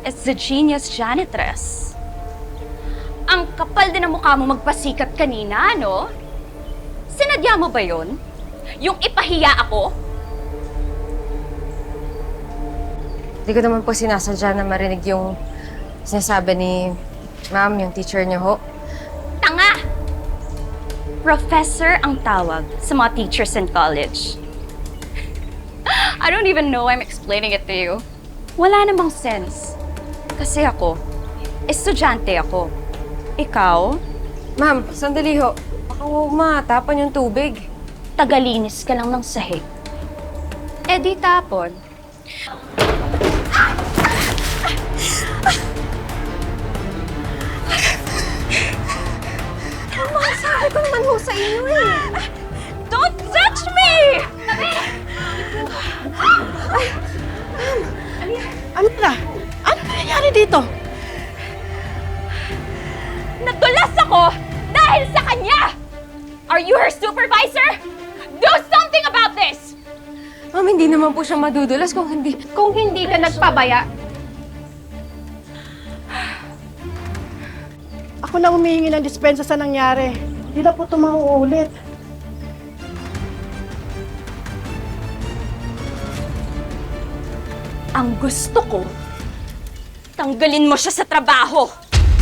is the genius janitress. Ang kapal din ng mukha mo magpasikat kanina, no? Sinadya mo ba yun? Yung ipahiya ako? Hindi ko naman po sinasadya na marinig yung sinasabi ni ma'am, yung teacher niyo ho. Tanga! Professor ang tawag sa mga teachers in college. I don't even know why I'm explaining it to you. Wala namang sense. Kasi ako, estudyante ako. Ikaw, Ma'am, sandali ho. Baka matapon yung tubig. tagalinis ka lang ng sahig. Eh di tapon. Sabi ko naman ho sa inyo eh. Don't touch me! Amira, ano nangyayari dito? Nadulas ako dahil sa kanya! Are you her supervisor? Do something about this! Ma'am, hindi naman po siya madudulas kung hindi... Kung hindi ka nagpabaya, Ako na humihingi ng dispensa sa nangyari. Hindi na po ito mauulit. ang gusto ko, tanggalin mo siya sa trabaho.